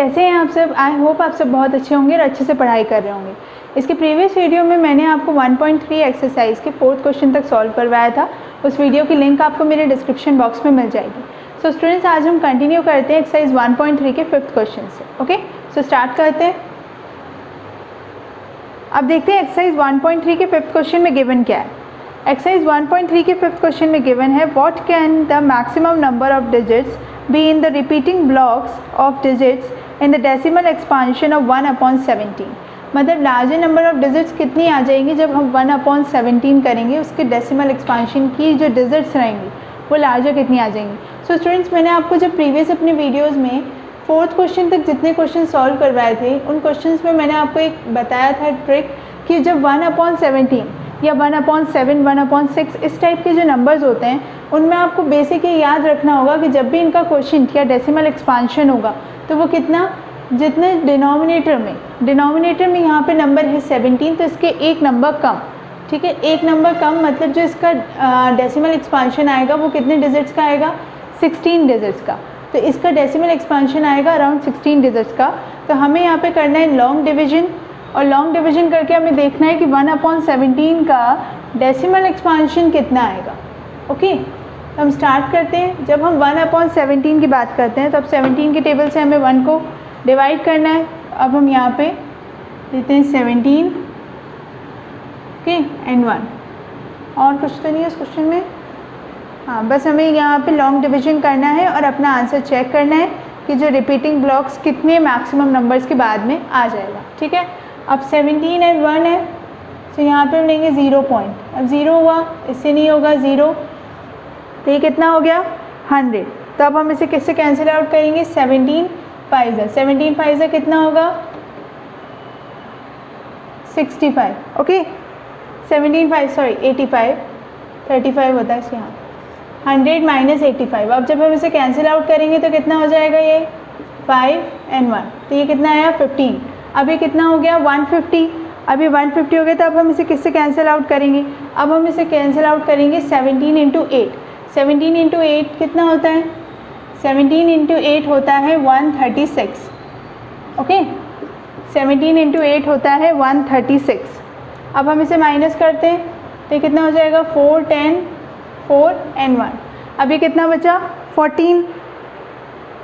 कैसे हैं आप सब? आई होप आप सब बहुत अच्छे होंगे और अच्छे से पढ़ाई कर रहे होंगे। इसके प्रीवियस वीडियो में मैंने आपको 1.3 एक्सरसाइज के 4th क्वेश्चन तक सॉल्व करवाया था। उस वीडियो की लिंक आपको मेरे डिस्क्रिप्शन बॉक्स में मिल जाएगी। सो स्टूडेंट्स, आज हम कंटिन्यू करते हैं एक्सरसाइज 1.3 के 5th क्वेश्चन से। ओके, सो स्टार्ट करते हैं। अब देखते हैं एक्सरसाइज 1.3 के 5th क्वेश्चन में गिवन क्या है। एक्सरसाइज 1.3 के 5th क्वेश्चन में गिवन है what can the maximum number of digits be in the repeating blocks of digits in the decimal expansion of 1/17। मतलब लार्जर नंबर ऑफ डिजिट्स कितनी आ जाएंगी जब हम 1/17 करेंगे, उसके डेसिमल एक्सपांशन की जो डिजिट्स रहेंगी वो लार्जर कितनी आ जाएंगी। सो स्टूडेंट्स, मैंने आपको जब प्रीवियस अपने वीडियोज़ में 4th क्वेश्चन तक जितने क्वेश्चन सॉल्व करवाए थे, उन क्वेश्चंस में मैंने आपको एक बताया था ट्रिक कि जब 1/17 या 1/7, 1/6 इस टाइप के जो नंबर्स होते हैं, उनमें आपको बेसिक ये याद रखना होगा कि जब भी इनका क्वेश्चन या डेसिमल एक्सपांशन होगा तो वो कितना, जितने डिनोमिनेटर में यहाँ पे नंबर है 17, तो इसके एक नंबर कम। ठीक है, एक नंबर कम मतलब जो इसका डेसिमल एक्सपांशन आएगा वो कितने डिजिट्स का आएगा, 16 डिजिट्स का। तो इसका डेसिमल एक्सपांशन आएगा अराउंड 16 डिजिट्स का। तो हमें यहाँ पे करना है लॉन्ग डिवीजन, और लॉन्ग डिवीजन करके हमें देखना है कि 1/17 का डेसिमल एक्सपांशन कितना आएगा। ओके, तो हम स्टार्ट करते हैं। जब हम 1/17 की बात करते हैं तो अब 17 के टेबल से हमें 1 को डिवाइड करना है। अब हम यहाँ पे देते हैं 17 ओके एंड 1। और कुछ तो नहीं है इस क्वेश्चन में। हाँ, बस हमें यहाँ पे लॉन्ग डिवीजन करना है और अपना आंसर चेक करना है कि जो रिपीटिंग ब्लॉक्स कितने मैक्सिमम नंबर्स के बाद में आ जाएगा। ठीक है, अब 17 एंड 1 है, तो यहाँ पे हम लेंगे 0 पॉइंट। अब 0 हुआ, इससे नहीं होगा 0, तो ये कितना हो गया 100। तो अब हम इसे किससे कैंसिल आउट करेंगे, 17 5 कितना होगा 65। ओके, 85 35 होता है इसके यहाँ, 100 माइनस 85। अब जब हम इसे कैंसिल आउट करेंगे तो कितना हो जाएगा, ये 5 एंड 1, तो ये कितना आया 15। अब ये कितना हो गया 150। अब ये 150 हो गया, तो अब हम इसे किससे कैंसिल आउट करेंगे, अब हम इसे कैंसिल आउट करेंगे 17 इंटू 8। 17 इंटू 8 कितना होता है, 17 इंटू 8 होता है 136। ओके, 17 इंटू 8 होता है 136। अब हम इसे माइनस करते हैं तो ये कितना हो जाएगा 4 10 4 एंड 1। अब ये कितना बचा 14।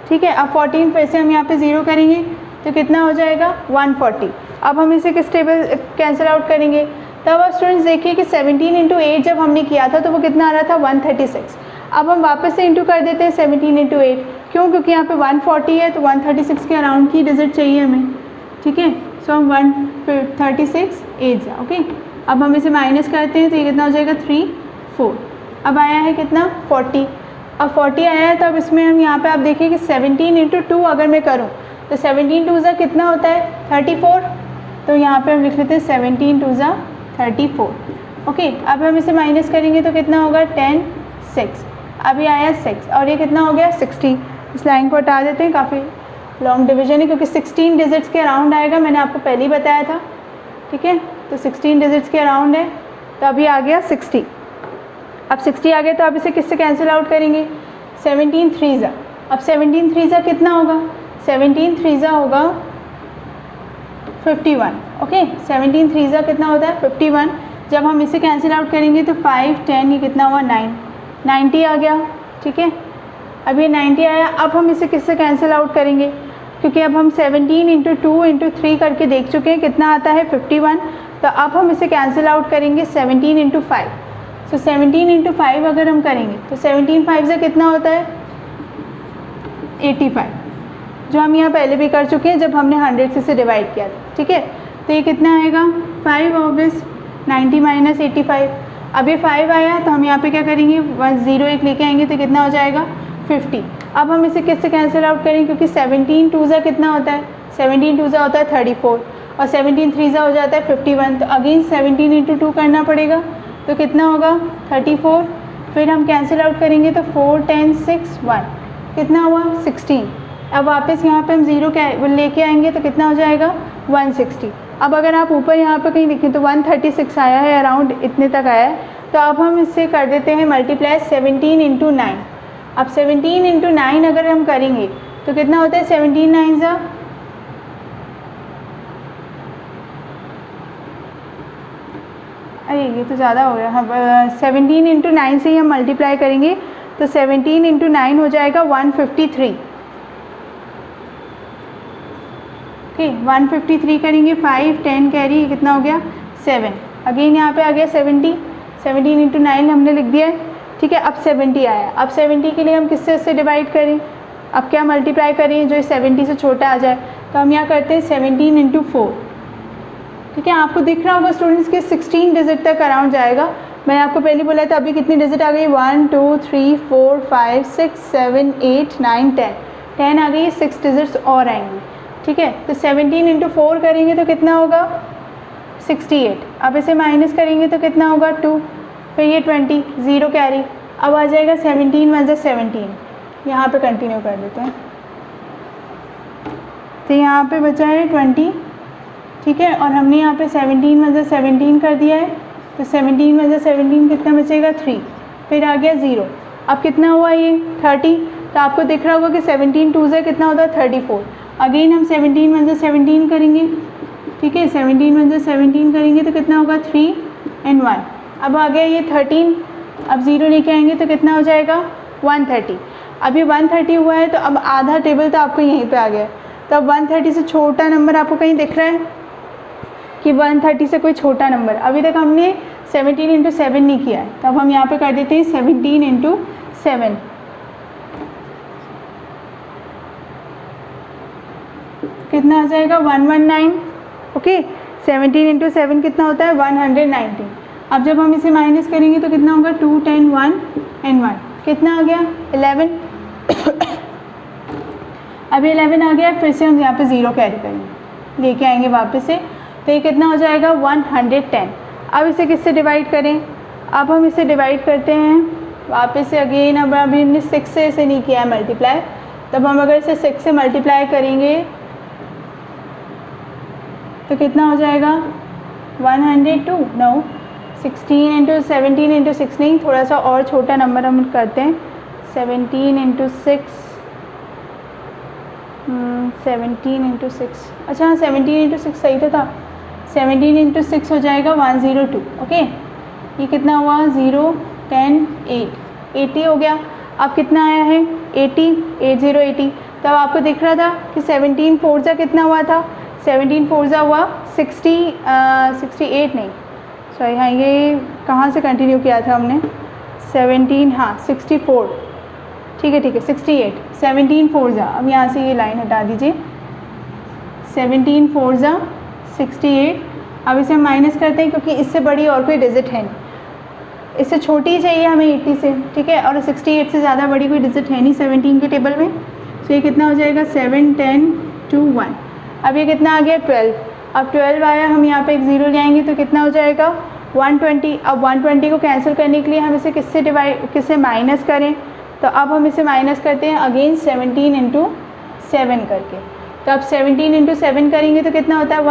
ठीक है, अब 14 फिर से हम यहाँ पे 0 करेंगे तो कितना हो जाएगा 140। अब हम इसे किस टेबल कैंसिल आउट करेंगे, तब आप स्टूडेंट्स देखिए कि 17 इंटू 8 जब हमने किया था तो वो कितना आ रहा था 136। अब हम वापस से इंटू कर देते हैं 17 इंटू 8, क्यों, क्योंकि यहाँ पे 140 है तो 136 के अराउंड की डिजिट चाहिए हमें। ठीक है, सो हम 136 8 जा। ओके, अब हम इसे माइनस करते हैं तो ये कितना हो जाएगा 3 4। अब आया है कितना 40। अब 40 आया है, तो अब इसमें हम यहाँ पे आप देखिए कि 17 इंटू 2 अगर मैं करूँ तो 17 2 ज़ा कितना होता है 34। तो यहाँ पे हम लिख लेते हैं 17 2 ज़ा 34। ओके, अब हम इसे माइनस करेंगे तो कितना होगा 10 6। अभी आया 6 और ये कितना हो गया 60। इस लाइन को हटा देते हैं, काफ़ी लॉन्ग डिवीजन है क्योंकि 16 डिजिट्स के अराउंड आएगा, मैंने आपको पहले ही बताया था। ठीक है, तो 16 डिजिट्स के अराउंड है, तो अभी आ गया 60। अब 60 आ गया तो अब इसे किससे कैंसिल आउट करेंगे, 17 3 ज़ा। अब 17 3 ज़ा कितना होगा, 17 3 ज़ा होगा 51। ओके, 17 3 ज़ा कितना होता है 51। जब हम इसे कैंसिल आउट करेंगे तो 5 10 ये कितना हुआ 9 90 आ गया। ठीक है, अब ये 90 आया। अब हम इसे किससे कैंसिल आउट करेंगे, क्योंकि अब हम 17 इंटू 2 इंटू 3 करके देख चुके हैं कितना आता है 51। तो अब हम इसे कैंसिल आउट करेंगे 17 इंटू 5। सो 17 इंटू 5 अगर हम करेंगे तो 17 5 से कितना होता है 85, जो हम यहाँ पहले भी कर चुके हैं जब हमने 100 से इसे डिवाइड किया था। ठीक है, तो ये कितना आएगा 5 ऑब्वियस 90 माइनस 85। अब ये 5 आया तो हम यहाँ पे क्या करेंगे 0 1 लेके आएंगे तो कितना हो जाएगा 50। अब हम इसे किससे कैंसिल आउट करेंगे, क्योंकि 17 2 ज़ा कितना होता है 17 2 ज़ा होता है 34 और 17 3 ज़ा हो जाता है 51। तो अगेन 17 इंटू 2 करना पड़ेगा, तो कितना होगा 34। फिर हम कैंसिल आउट करेंगे तो 4 10 6 1 कितना हुआ 16। अब वापस यहाँ पे हम 0 लेके आएंगे तो कितना हो जाएगा 160। अब अगर आप ऊपर यहाँ पे कहीं देखें तो 136 आया है, अराउंड इतने तक आया है। तो अब हम इससे कर देते हैं मल्टीप्लाई 17 इंटू 9। अब 17 इंटू 9 अगर हम करेंगे तो कितना होता है 17 9 ज़ा अरे ये तो ज़्यादा हो गया। हाँ 17 इंटू 9 से ही हम मल्टीप्लाई करेंगे तो 17 इंटू 9 हो जाएगा 153। ओके 153 करेंगे, 5 10 कैरी कितना हो गया 7। अगेन यहाँ पे आ गया 70, 17 इंटू 9 हमने लिख दिया है, ठीक है। अब 70 आया, अब 70 के लिए हम किससे इससे डिवाइड करें, अब क्या मल्टीप्लाई करें जो 70 से छोटा आ जाए, तो हम यहाँ करते हैं 17 इंटू 4, ठीक है। आपको दिख रहा होगा स्टूडेंट्स के 16 डिजिट तक अराउंड जाएगा। मैंने आपको पहले बोला था अभी कितनी डिजिट आ गई 1 2 3 4 5 6 7 8 9 10 आ गई, 6 डिजिट्स और आएंगी, ठीक है। तो 17 इंटू 4 करेंगे तो कितना होगा 68। अब इसे माइनस करेंगे तो कितना होगा 2, फिर ये 20 0 कैरी, अब आ जाएगा 17 1 17। यहाँ पे कंटिन्यू कर देते हैं, तो यहाँ पे बचा है 20, ठीक है। और हमने यहाँ पे 17 1 17 कर दिया है, तो 17 1 17 कितना बचेगा 3, फिर आ गया 0। अब कितना हुआ ये 30, तो आपको दिख रहा होगा कि 17 2 से कितना होता है 34। अगेन हम 17 1 17 करेंगे, ठीक है। 17 1 17 करेंगे तो कितना होगा 3 and 1। अब आ गया ये 13, अब 0 लेके आएंगे तो कितना हो जाएगा 130। अभी 130 हुआ है तो अब आधा टेबल तो आपको यहीं पे आ गया है, तो अब 130 से छोटा नंबर आपको कहीं दिख रहा है कि 130 से कोई छोटा नंबर, अभी तक हमने 17 इंटू 7 नहीं किया है, तो अब हम यहाँ पे कर देते हैं 17 इंटू 7, कितना आ जाएगा 119। ओके 17 इंटू 7 कितना होता है 119। अब जब हम इसे माइनस करेंगे तो कितना होगा 2 10 1 and 1 कितना आ गया 11। अभी 11 आ गया, फिर से हम यहाँ पे 0 कैरी करेंगे, लेके आएंगे वापस से, तो ये कितना हो जाएगा 110। अब इसे किससे डिवाइड करें, अब हम इसे डिवाइड करते हैं वापस से अगेन। अब अभी हमने 6 से इसे नहीं किया है मल्टीप्लाई, तब हम अगर इसे 6 से मल्टीप्लाई करेंगे तो कितना हो जाएगा 102। नो 16 इंटू 17 इंटू 6 नहीं, थोड़ा सा और छोटा नंबर हम करते हैं 17 इंटू 6 17 इंटू 6, अच्छा हाँ 17 इंटू 6 सही तो था। 17 इंटू 6 हो जाएगा 102। ओके ये कितना हुआ 0 10 8 80 हो गया। अब कितना आया है 80 80। तब आपको दिख रहा था कि 17 4 जा कितना हुआ था, 17 4 जा हुआ 68 नहीं सॉरी, हाँ ये कहाँ से कंटिन्यू किया था हमने 17, हाँ 64, ठीक है 68 17 4 जा। अब यहाँ से ये लाइन हटा दीजिए, 17 4 जा 68। अब इसे हम माइनस करते हैं क्योंकि इससे बड़ी और कोई डिजिट है नहीं, इससे छोटी चाहिए हमें 80 से, ठीक है। और 68 से ज़्यादा बड़ी कोई डिजिट है नहीं 17 के टेबल में, तो ये कितना हो जाएगा 7 10 2 1। अब ये कितना आ गया 12। अब 12 आया, हम यहाँ पे एक 0 ले आएंगे तो कितना हो जाएगा 120। अब 120 को कैंसिल करने के लिए हम इसे किससे माइनस करें, तो अब हम इसे माइनस करते हैं अगेन 17 इंटू 7 करके। तो अब 17 इंटू 7 करेंगे तो कितना होता है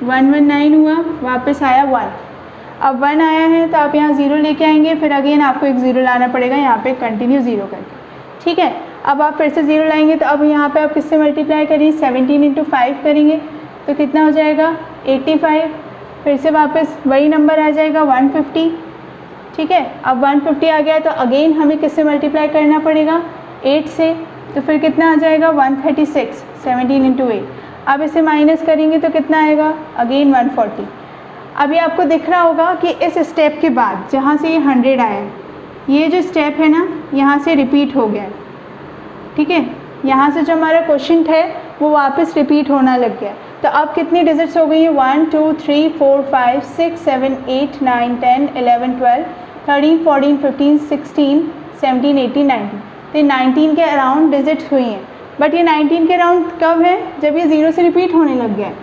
119 हुआ, वापस आया 1। अब 1 आया है तो आप यहाँ 0 लेके आएंगे, फिर अगेन आपको एक 0 लाना पड़ेगा यहाँ पे कंटिन्यू 0 करके, ठीक है। अब आप फिर से 0 लाएंगे तो अब यहाँ पे आप किससे मल्टीप्लाई करिए 17 इंटू 5 करेंगे तो कितना हो जाएगा 85। फिर से वापस वही नंबर आ जाएगा 150, ठीक है। अब 150 आ गया तो अगेन हमें किससे मल्टीप्लाई करना पड़ेगा 8 से, तो फिर कितना आ जाएगा 136 17 इंटू 8। अब इसे माइनस करेंगे तो कितना आएगा अगेन 140। अभी आपको दिख रहा होगा कि इस स्टेप के बाद जहाँ से ये 100 आया है, ये जो स्टेप है ना यहाँ से रिपीट हो गया है, ठीक है। यहाँ से जो हमारा क्वेश्चन है वो वापस रिपीट होना लग गया। तो अब कितनी डिजिट्स हो गई है 1 2 3 4 5 6 7 8 9 10 11 12 13 14 15 16 17 18 19। तो 19 के अराउंड डिजिट्स हुई हैं, बट ये 19 के अराउंड कब है जब ये 0 से रिपीट होने लग गया है।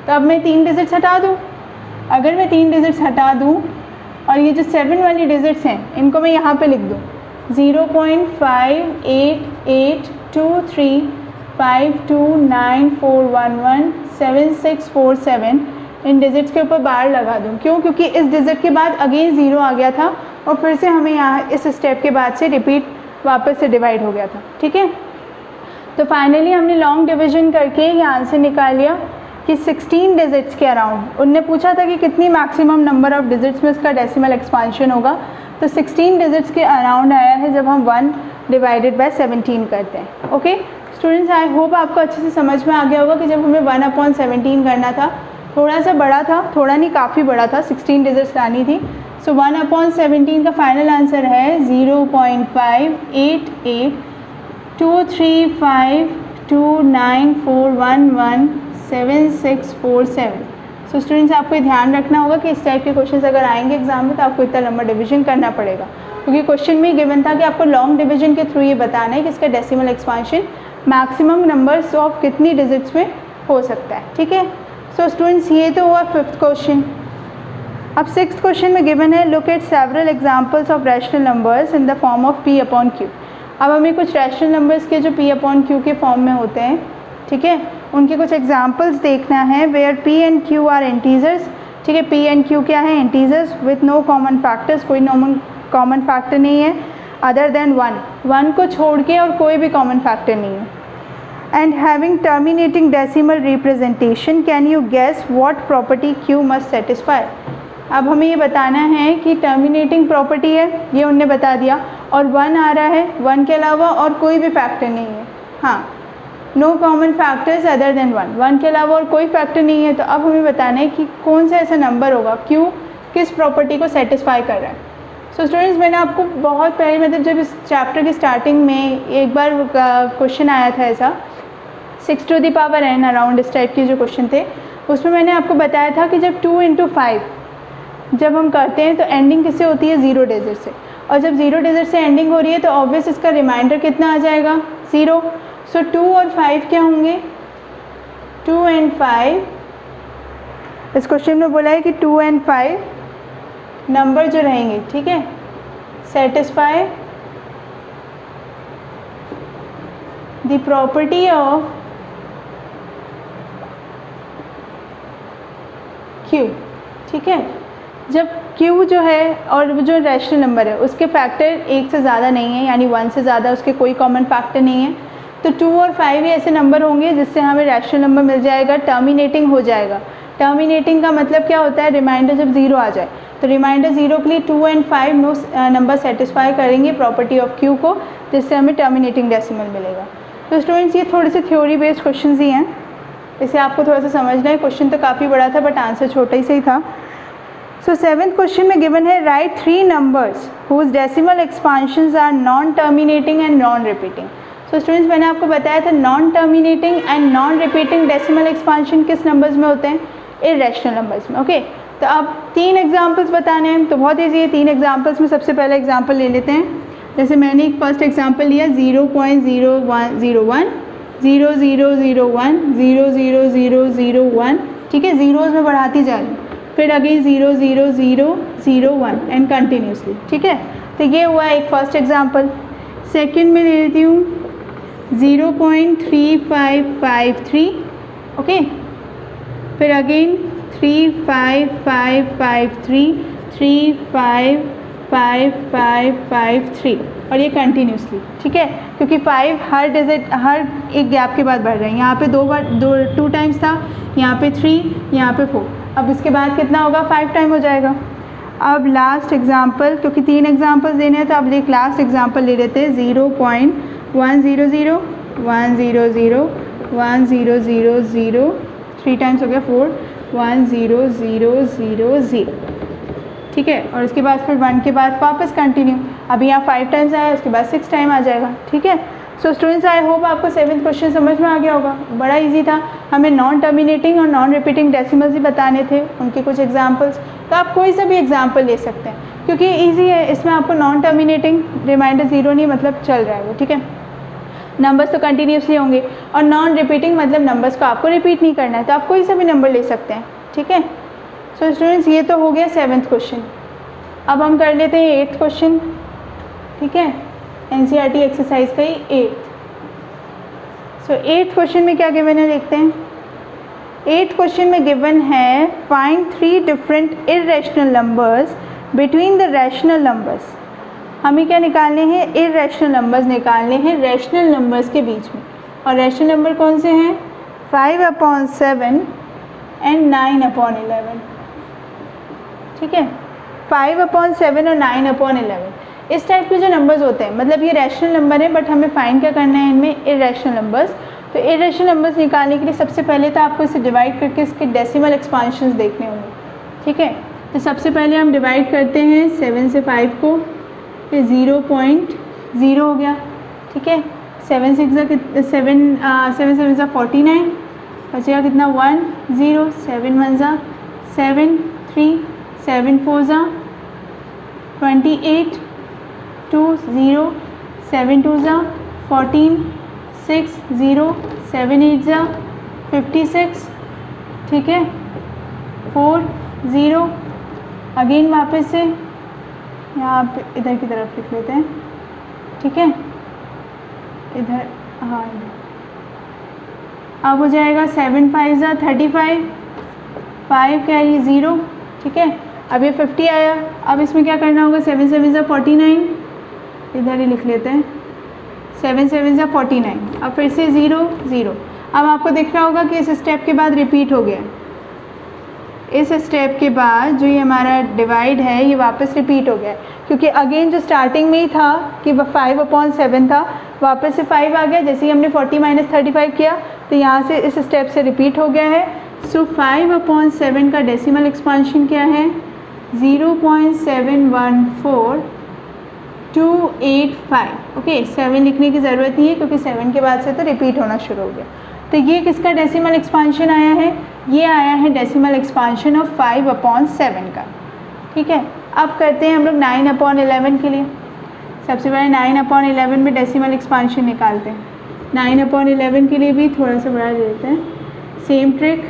तो अब मैं 3 डिजिट्स हटा दूँ, अगर मैं 3 डिजिट्स हटा दूँ और ये जो 7 वाली डिजिट्स हैं इनको मैं यहाँ पे लिख दूँ 0.588235294117 7647, इन डिजिट्स के ऊपर बार लगा दूँ। क्यों, क्योंकि इस डिजिट के बाद अगेन 0 आ गया था और फिर से हमें यहाँ इस स्टेप के बाद से रिपीट वापस से डिवाइड हो गया था, ठीक है। तो फाइनली हमने लॉन्ग डिवीजन करके ये आंसर निकाल लिया कि 16 डिजिट्स के अराउंड, उनने पूछा था कि कितनी मैक्सिमम नंबर ऑफ डिजिट्स में इसका डेसिमल एक्सपांशन होगा, तो 16 डिजिट्स के अराउंड आया है जब हम 1 डिवाइडेड बाय 17 करते हैं। ओके स्टूडेंट्स, आई होप आपको अच्छे से समझ में आ गया होगा कि जब हमें 1/17 करना था, थोड़ा सा बड़ा था, थोड़ा नहीं काफ़ी बड़ा था, 16 डिजिट्स लानी थी। सो 1/17 का फाइनल आंसर है 0.5888235294117647। सो स्टूडेंट्स, आपको ध्यान रखना होगा कि इस टाइप के क्वेश्चंस अगर आएंगे एग्जाम में तो आपको इतना लंबा डिवीजन करना पड़ेगा, क्योंकि क्वेश्चन में गिवन था कि आपको लॉन्ग डिवीजन के थ्रू ये बताना है कि इसका decimal expansion maximum numbers of कितनी डिजिट्स में हो सकता है। ठीक है, सो स्टूडेंट्स, ये तो हुआ 5th क्वेश्चन। अब 6th क्वेश्चन में गिवन है look at several examples of rational numbers in the form of p/q। अब हमें कुछ रैशनल नंबर्स के जो p/q के फॉर्म में होते हैं, ठीक है, उनके कुछ एग्जांपल्स देखना है where p and q are integers. ठीक है, p एंड q क्या है? Integers with no common factors, कोई कॉमन फैक्टर नहीं है अदर देन 1 को छोड़ के और कोई भी कॉमन फैक्टर नहीं है। And having terminating decimal representation, can you guess what property q must satisfy. अब हमें ये बताना है कि टर्मिनेटिंग प्रॉपर्टी है, ये उनने बता दिया, और 1 आ रहा है, 1 के अलावा और कोई भी फैक्टर नहीं है। हाँ, no common factors other than 1 के अलावा और कोई फैक्टर नहीं है। तो अब हमें बताना है कि कौन सा ऐसा नंबर होगा q किस प्रॉपर्टी को सेटिस्फाई कर रहा है। सो स्टूडेंट्स, मैंने आपको बहुत पहले, मतलब जब इस चैप्टर की स्टार्टिंग में एक बार क्वेश्चन आया था ऐसा 6 to the power n around, इस टाइप के जो क्वेश्चन थे, उसमें मैंने आपको बताया था कि जब 2 into 5 जब हम करते हैं तो एंडिंग किससे होती है? 0 डिजिट से, और जब 0 डिजिट से एंडिंग हो रही है तो ऑब्वियस इसका रिमाइंडर कितना आ जाएगा? 0। सो 2 और 5 क्या होंगे? 2 and 5, इस क्वेश्चन में बोला है कि 2 and 5 नंबर जो रहेंगे, ठीक है, satisfy the property of q। ठीक है, जब q जो है और जो रैशनल नंबर है उसके फैक्टर एक से ज़्यादा नहीं है, यानी 1 से ज़्यादा उसके कोई कॉमन फैक्टर नहीं है, तो 2 और 5 ही ऐसे नंबर होंगे जिससे हमें रैशनल नंबर मिल जाएगा, टर्मिनेटिंग हो जाएगा। टर्मिनेटिंग का मतलब क्या होता है? रिमाइंडर जब 0 आ जाए, तो रिमाइंडर 0 के लिए 2 and 5 नो नंबर सेटिस्फाई करेंगे प्रॉपर्टी ऑफ q को, जिससे हमें टर्मिनेटिंग डेसिमल मिलेगा। तो स्टूडेंट्स, ये थोड़े से थ्योरी बेस्ड क्वेश्चन ही हैं, इसे आपको थोड़ा सा समझना है। क्वेश्चन तो काफ़ी बड़ा था बट आंसर छोटा ही सही था। सो 7th क्वेश्चन में गिवन है right 3 numbers whose decimal expansions are non terminating and non repeating. So students, मैंने आपको बताया था non terminating and non repeating decimal expansion किस नंबर्स में होते हैं? इर्रेशनल नंबर्स में। ओके, तो अब 3 एग्जाम्पल्स बताने हैं, तो बहुत ईजी है। 3 एग्जाम्पल्स में सबसे पहले एग्जाम्पल ले लेते हैं। जैसे मैंने एक फर्स्ट एग्जाम्पल लिया 0.0101 0001 00001, ठीक है, जीरोज़ में बढ़ाती जा रही हूँ, फिर अगेन 00001 एंड कंटिन्यूसली। ठीक है, तो ये हुआ एक फर्स्ट एग्जाम्पल। सेकेंड में ले लेती हूँ 0.3553, ओके, फिर अगेन 35553 35553 और ये कंटिन्यूसली। ठीक है, क्योंकि 5 हर डिजिट हर एक गैप के बाद बढ़ रहे हैं। यहाँ पे 2 टाइम्स था, यहाँ पे 3, यहाँ पे 4। अब इसके बाद कितना होगा? 5 टाइम हो जाएगा। अब लास्ट एग्जाम्पल, क्योंकि 3 एग्जाम्पल्स देने हैं तो अब एक लास्ट एग्जाम्पल ले लेते हैं 0.100 100 1000 3 टाइम्स हो गया 4 10000। ठीक है, और उसके बाद फिर 1 के बाद वापस कंटिन्यू। अभी यहाँ 5 टाइम्स आया, उसके बाद 6 टाइम आ जाएगा। ठीक है, सो स्टूडेंट्स, आई होप आपको 7th क्वेश्चन समझ में आ गया होगा। बड़ा इजी था, हमें नॉन टर्मिनेटिंग और नॉन रिपीटिंग डेसिमल्स ही बताने थे, उनके कुछ एग्जांपल्स। तो आप कोई सा भी एग्जांपल ले सकते हैं क्योंकि इजी है। इसमें आपको नॉन टर्मिनेटिंग रिमाइंडर 0 नहीं, मतलब चल रहा है वो। ठीक है, नंबर्स तो कंटिन्यूसली होंगे, और नॉन रिपीटिंग मतलब नंबर्स को आपको रिपीट नहीं करना है, तो आप कोई सा भी नंबर ले सकते हैं। ठीक है, सो स्टूडेंट्स, ये तो हो गया 7th क्वेश्चन। अब हम कर लेते हैं 8th क्वेश्चन। ठीक है, NCERT एक्सरसाइज का ही 8th। सो 8th क्वेश्चन में क्या गिवन है देखते हैं। 8th क्वेश्चन में गिवन है find 3 different irrational numbers between the rational numbers. हमें क्या निकालने हैं? इर्रेशनल नंबर्स निकालने हैं रैशनल नंबर्स के बीच में। और रैशनल नंबर कौन से हैं? 5/7 एंड 9/11, ठीक है, 5/7 और 9/11, इस टाइप के जो नंबर्स होते हैं, मतलब ये रैशनल नंबर है बट हमें फाइंड क्या करना है इनमें, इरेशनल नंबर्स। तो इरेशनल नंबर्स निकालने के लिए सबसे पहले तो आपको इसे डिवाइड करके इसके डेसिमल एक्सपांशंस देखने होंगे, ठीक है। तो सबसे पहले हम डिवाइड करते हैं 7 से 5 को, फिर 0.0 हो गया, ठीक है। 7 7 7 49, बचेगा कितना 1 0, 7 1 7, 3 7 4 28, 2 0, 7 2 14, 6 0, 7 8 56, ठीक है, 4 0, अगेन वापस से यहाँ पे इधर की तरफ लिख लेते हैं, ठीक है, इधर, हाँ अब हो जाएगा 7 5 35, 5 क्या है ये 0, ठीक है। अब ये 50 आया, अब इसमें क्या करना होगा, 7 7 49, इधर ही लिख लेते हैं, 7 7 49, अब फिर से 0 0। अब आपको दिख रहा होगा कि इस स्टेप के बाद रिपीट हो गया, इस स्टेप के बाद जो ये हमारा डिवाइड है ये वापस रिपीट हो गया, क्योंकि अगेन जो स्टार्टिंग में ही था कि 5/7 था, वापस से 5 आ गया, जैसे ही हमने 40 - 35 किया तो यहाँ से इस स्टेप से रिपीट हो गया है। सो 5/7 का डेसिमल एक्सपांशन क्या है, 0.714285, ओके। 7 लिखने की ज़रूरत नहीं है क्योंकि 7 के बाद से तो रिपीट होना शुरू हो गया। तो ये किसका डेसिमल एक्सपांशन आया है, ये आया है डेसिमल एक्सपांशन ऑफ 5/7 का, ठीक है। अब करते हैं हम लोग 9/11 के लिए। सबसे पहले 9/11 में डेसिमल एक्सपांशन निकालते हैं। 9/11 के लिए भी थोड़ा सा बढ़ा देते हैं, सेम ट्रिक,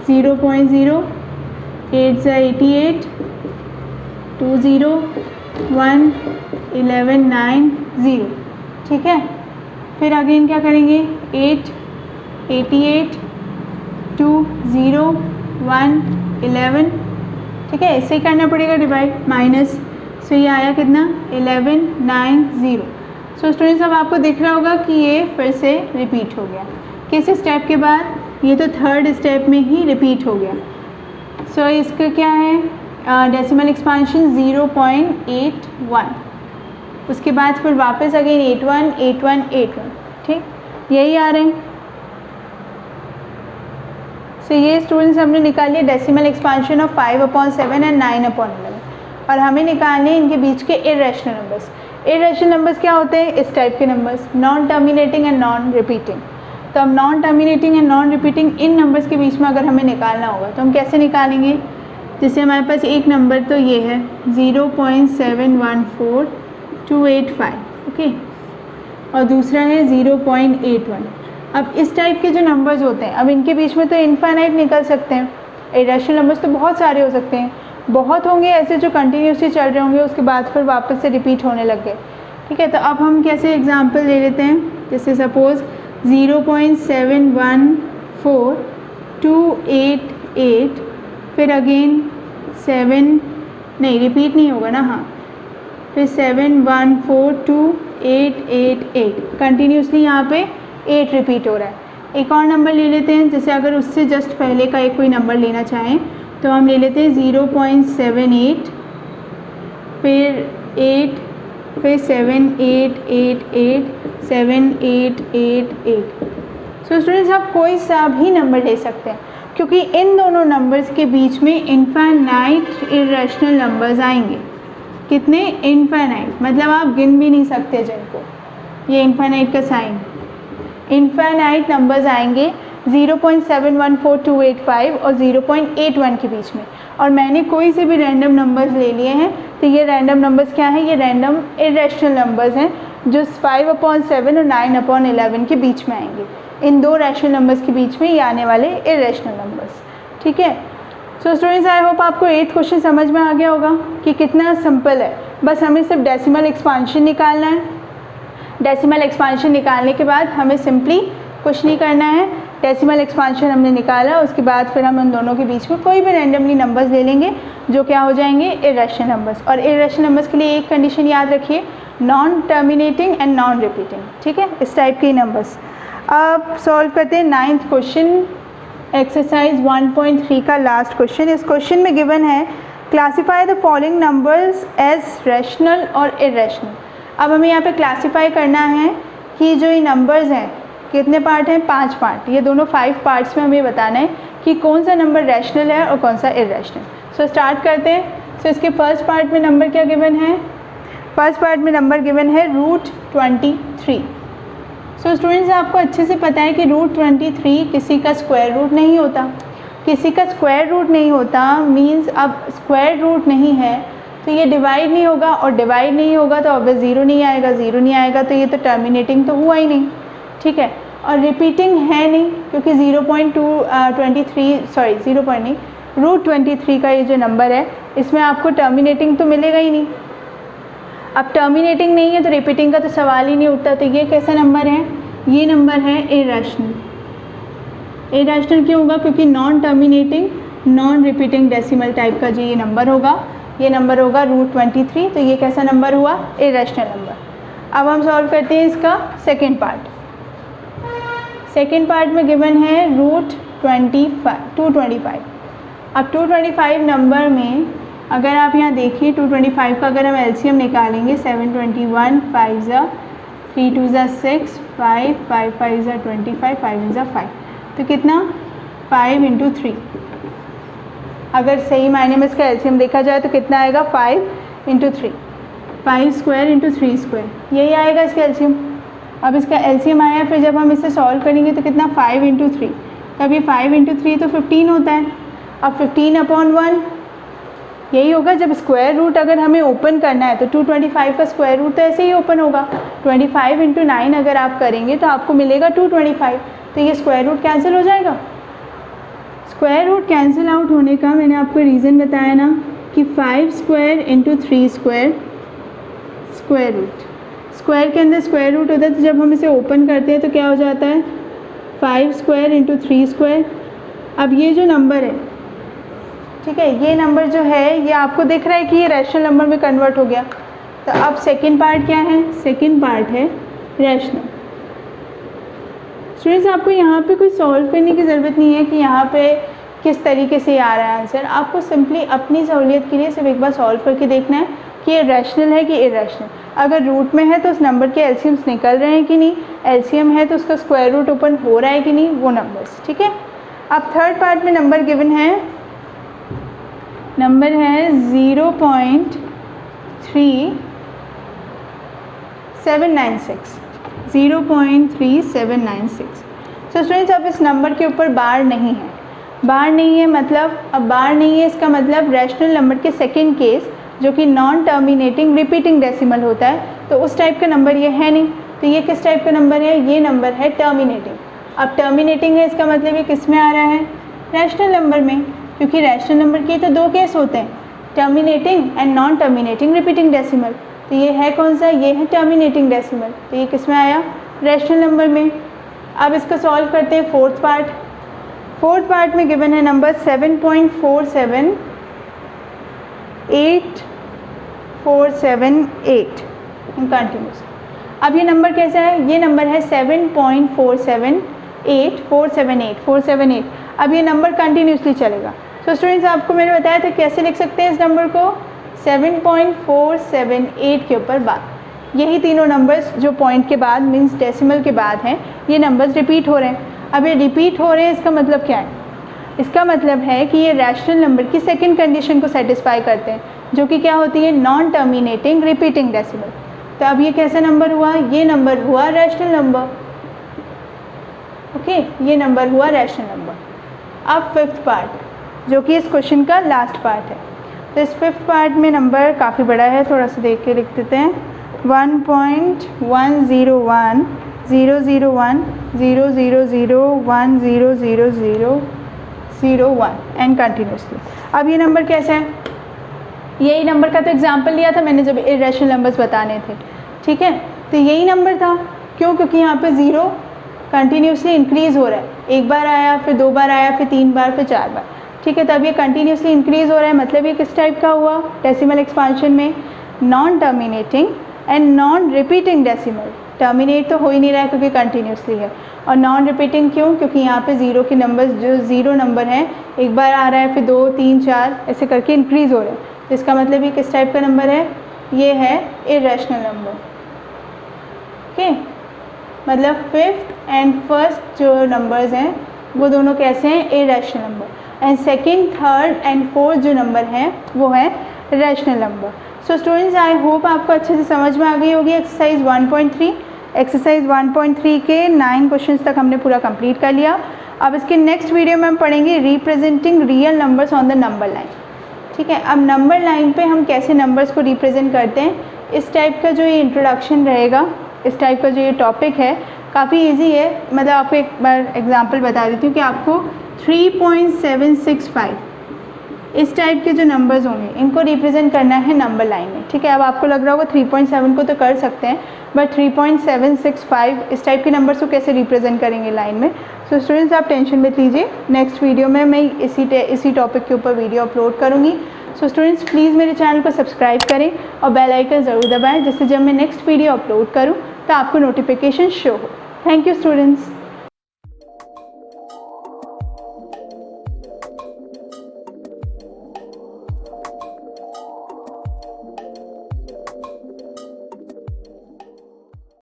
0.0, 8 88, 2 0, 1 11 9 0, ठीक है। फिर अगेन क्या करेंगे, 8 88, 2 0, 1 11, ठीक है, इससे ही करना पड़ेगा डिवाइड, माइनस, सो ये आया कितना 11 9 0। सो स्टूडेंट्स अब आपको दिख रहा होगा कि ये फिर से रिपीट हो गया, किस स्टेप के बाद, ये तो थर्ड स्टेप में ही रिपीट हो गया। सो इसका क्या है, डेसिमल एक्सपांशन 0.81, उसके बाद फिर वापस अगेन 81 81 81, ठीक, यही आ रहे हैं। सो ये स्टूडेंट्स हमने निकाली डेसिमल एक्सपांशन ऑफ 5/7 एंड 9/11, और हमें निकालने हैं इनके बीच के इरेशनल नंबर्स। इरेशनल नंबर्स क्या होते हैं, इस टाइप के numbers, non terminating and non repeating. तो अब non terminating and non repeating in numbers के बीच में अगर हमें निकालना होगा तो हम कैसे निकालेंगे, जैसे हमारे पास एक नंबर तो ये है 0.714285, ओके, और दूसरा है 0.81। अब इस टाइप के जो नंबर्स होते हैं, अब इनके बीच में तो इनफाइनाइट निकल सकते हैं, इरेशनल नंबर्स तो बहुत सारे हो सकते हैं, बहुत होंगे ऐसे जो कंटिन्यूसली चल रहे होंगे, उसके बाद फिर वापस से रिपीट होने लग गए, ठीक है। तो अब हम कैसे एग्जांपल ले लेते हैं, जैसे सपोज़ 0.744288, फिर अगेन 7, नहीं रिपीट नहीं होगा ना, हाँ, फिर 714288, कंटिन्यूसली यहाँ पे 8 रिपीट हो रहा है। एक और नंबर ले लेते हैं, जैसे अगर उससे जस्ट पहले का एक कोई नंबर लेना चाहें तो हम ले लेते हैं 0.78, फिर 8, फिर 7888, 7888। सो स्टूडेंट्स आप कोई सा भी नंबर ले सकते हैं, क्योंकि इन दोनों नंबर्स के बीच में इनफाइनाइट इरेशनल नंबर्स आएंगे। कितने, इनफाइनाइट, मतलब आप गिन भी नहीं सकते जिनको, ये इनफाइनाइट का साइन, इनफाइनाइट नंबर्स आएंगे 0.714285 और 0.81 के बीच में। और मैंने कोई से भी रैंडम नंबर्स ले लिए हैं, तो ये रैंडम नंबर्स क्या हैं, ये रैंडम इरेशनल नंबर्स हैं जो 5/7 और 9/11 के बीच में आएंगे। इन दो रैशनल नंबर्स के बीच में ये आने वाले इरेशनल नंबर्स, ठीक है। सो स्टूडेंट्स आई होप आपको 8th क्वेश्चन समझ में आ गया होगा कि कितना सिंपल है, बस हमें सिर्फ डेसिमल एक्सपांशन निकालना है। डेसिमल एक्सपांशन निकालने के बाद हमें सिंपली कुछ नहीं करना है, डेसिमल एक्सपांशन हमने निकाला, उसके बाद फिर हम उन दोनों के बीच में कोई भी रैंडमली नंबर्स ले लेंगे जो क्या हो जाएंगे, इरेशनल नंबर्स। और इरेशनल नंबर्स के लिए एक कंडीशन याद रखिए, non terminating and non repeating, ठीक है, इस टाइप के नंबर्स। अब सॉल्व करते हैं 9th क्वेश्चन। एक्सरसाइज 1.3 का लास्ट क्वेश्चन। इस क्वेश्चन में गिवन है classify the following numbers as rational और इरेशनल। अब हमें यहाँ पे क्लासीफाई करना है कि जो ये नंबर्स हैं कितने पार्ट हैं, 5 पार्ट। ये दोनों 5 पार्ट्स में हमें बताना है कि कौन सा नंबर रैशनल है और कौन सा इरेशनल। सो स्टार्ट करते हैं। सो इसके फर्स्ट पार्ट में नंबर क्या गिवन है, फर्स्ट पार्ट में नंबर गिवन है √23। सो स्टूडेंट्स आपको अच्छे से पता है कि √23 किसी का स्क्वायर रूट नहीं होता। किसी का स्क्वायर रूट नहीं होता मीन्स अब स्क्वायर रूट नहीं है तो ये डिवाइड नहीं होगा, और डिवाइड नहीं होगा तो ऑब्वियस ज़ीरो नहीं आएगा, ज़ीरो नहीं आएगा तो ये तो टर्मिनेटिंग तो हुआ ही नहीं, ठीक है। और रिपीटिंग है नहीं क्योंकि 0.23 का ये जो नंबर है इसमें आपको टर्मिनेटिंग तो मिलेगा ही नहीं। अब टर्मिनेटिंग नहीं है तो रिपीटिंग का तो सवाल ही नहीं उठता। तो ये कैसा नंबर है, ये नंबर है इरेशनल। इरेशनल क्यों होगा, क्योंकि non terminating non repeating decimal type का जो ये नंबर होगा, ये नंबर होगा √23। तो ये कैसा नंबर हुआ, इरेशनल नंबर। अब हम सॉल्व करते हैं इसका सेकेंड पार्ट। सेकेंड पार्ट में गिवन है √225। अब 225 नंबर में अगर आप यहाँ देखिए 225 का अगर हम एलसीएम निकालेंगे 721, 5 ज़ा 3 2 ज़ा 6, 5 5 5 ज़ा 25, 5 ज़ा 5, तो कितना 5 × 3। अगर सही मायने में इसका एलसीएम देखा जाए तो कितना आएगा 5 × 3, 5 स्क्वायर × 3 स्क्वायर, यही आएगा इसका एलसीएम। अब इसका एलसीएम आया, फिर जब हम इसे सॉल्व करेंगे तो कितना 5 × 3, तब ये 5 × 3 तो 15 होता है। अब 15/1 यही होगा। जब स्क्वायर रूट अगर हमें ओपन करना है तो 225 का स्क्वायर रूट तो ऐसे ही ओपन होगा। 25 × 9 अगर आप करेंगे तो आपको मिलेगा 225, तो ये स्क्वायर रूट कैंसिल हो जाएगा। स्क्वायर रूट कैंसिल आउट होने का मैंने आपको रीज़न बताया ना कि 5 square × 3 square square root, square के अंदर स्क्वायर रूट होता है, तो जब हम इसे ओपन करते हैं तो क्या हो जाता है 5 स्क्वायर × 3 स्क्वायर। अब ये जो नंबर है, ठीक है, ये नंबर जो है ये आपको दिख रहा है कि ये रैशनल नंबर में कन्वर्ट हो गया। तो अब सेकंड पार्ट क्या है, सेकंड पार्ट है रैशनल। स्टूडेंट्स आपको यहाँ पे कोई सॉल्व करने की ज़रूरत नहीं है कि यहाँ पे किस तरीके से आ रहा है आंसर। आपको सिंपली अपनी सहूलियत के लिए सिर्फ एक बार सॉल्व करके देखना है कि ये रैशनल है कि इरेशनल। अगर रूट में है तो उस नंबर के एलसीएम्स निकल रहे हैं कि नहीं, एलसीएम है तो उसका स्क्वायर रूट ओपन हो रहा है कि नहीं, वो नंबर्स, ठीक है। अब थर्ड पार्ट में नंबर गिवन है, नंबर है 0.3796, 0.3796। सो स्टूडेंट्स अब इस नंबर के ऊपर बार नहीं है, बार नहीं है मतलब, अब बार नहीं है इसका मतलब रैशनल नंबर के सेकंड केस जो कि नॉन टर्मिनेटिंग रिपीटिंग डेसिमल होता है, तो उस टाइप का नंबर ये है नहीं। तो ये किस टाइप का नंबर है, ये नंबर है टर्मिनेटिंग। अब टर्मिनेटिंग है इसका मतलब ये किस में आ रहा है, रैशनल नंबर में, क्योंकि रैशनल नंबर के तो 2 केस होते हैं, terminating and non terminating repeating decimal. तो ये है कौन सा, ये है टर्मिनेटिंग डेसिमल, तो ये किस में आया, रैशनल नंबर में। अब इसका सॉल्व करते हैं फोर्थ पार्ट। फोर्थ पार्ट में गिवन है नंबर 7.478 इन कंटिन्यूस। अब ये नंबर कैसा है, ये नंबर है 7.478। अब ये नंबर कंटिन्यूसली चलेगा। तो स्टूडेंट्स आपको मैंने बताया था कैसे लिख सकते हैं इस नंबर को, 7.478 के ऊपर बार। यही तीनों नंबर्स जो पॉइंट के बाद मीन्स डेसिमल के बाद हैं, ये नंबर्स रिपीट हो रहे हैं। अब ये रिपीट हो रहे हैं इसका मतलब क्या है, इसका मतलब है कि ये रैशनल नंबर की सेकंड कंडीशन को सेटिस्फाई करते हैं, जो कि क्या होती है, नॉन टर्मिनेटिंग रिपीटिंग डेसिमल। तो अब ये कैसा नंबर हुआ, ये नंबर हुआ रैशनल नंबर, ओके, ये नंबर हुआ रैशनल नंबर। अब फिफ्थ पार्ट जो कि इस क्वेश्चन का लास्ट पार्ट है। तो इस फिफ्थ पार्ट में नंबर काफ़ी बड़ा है, थोड़ा सा देख के लिख देते हैं। 1.101010001000001 एंड कंटिन्यूसली। अब ये नंबर कैसा है, यही नंबर का तो एग्जांपल लिया था मैंने जब इरेशनल नंबर्स बताने थे, ठीक है। तो यही नंबर था, क्यों, क्योंकि यहाँ पे 0 कंटिन्यूसली इंक्रीज़ हो रहा है, एक बार आया, फिर 2 बार आया, फिर 3 बार, फिर 4 बार, ठीक है। तब ये कंटिन्यूसली इंक्रीज़ हो रहा है, मतलब ये किस टाइप का हुआ, डेसिमल एक्सपांशन में non terminating and non repeating decimal, terminate तो हो ही नहीं रहा है क्योंकि कंटिन्यूसली है। और नॉन रिपीटिंग क्यों? क्योंकि यहाँ पे ज़ीरो के नंबर्स, जो ज़ीरो नंबर हैं, एक बार आ रहा है फिर 2 3 4 ऐसे करके इंक्रीज़ हो रहा है। इसका मतलब ये किस टाइप का नंबर है? ये है इरेशनल नंबर। ओके, मतलब फिफ्थ एंड फर्स्ट जो नंबर्स हैं वो दोनों कैसे हैं? Irrational number. And second, third and fourth जो नंबर हैं वो है rational number. So students, I hope आपको अच्छे से समझ में आ गई होगी एक्सरसाइज 1.3। एक्सरसाइज 1.3 के 9 क्वेश्चंस तक हमने पूरा कंप्लीट कर लिया। अब इसके नेक्स्ट वीडियो में हम पढ़ेंगे representing real numbers on the number line. ठीक है, अब नंबर लाइन पे हम कैसे नंबर्स को रिप्रेजेंट करते हैं, इस टाइप का जो ये इंट्रोडक्शन रहेगा, इस टाइप का जो ये टॉपिक है काफ़ी इजी है। मतलब आपको एक बार एग्जांपल बता देती हूँ कि आपको 3.765 इस टाइप के जो नंबर्स होंगे इनको रिप्रेजेंट करना है नंबर लाइन में। ठीक है, अब आपको लग रहा होगा 3.7 को तो कर सकते हैं, बट 3.765 इस टाइप के नंबर्स को कैसे रिप्रेजेंट करेंगे लाइन में। सो स्टूडेंट्स, आप टेंशन मत लीजिए, नेक्स्ट वीडियो में मैं इसी टॉपिक के ऊपर वीडियो अपलोड करूँगी। सो स्टूडेंट्स, प्लीज़ मेरे चैनल को सब्सक्राइब करें और बेल आइकन ज़रूर दबाएं, जिससे जब मैं नेक्स्ट वीडियो अपलोड करूँ तो आपको नोटिफिकेशन शो हो। Thank you students.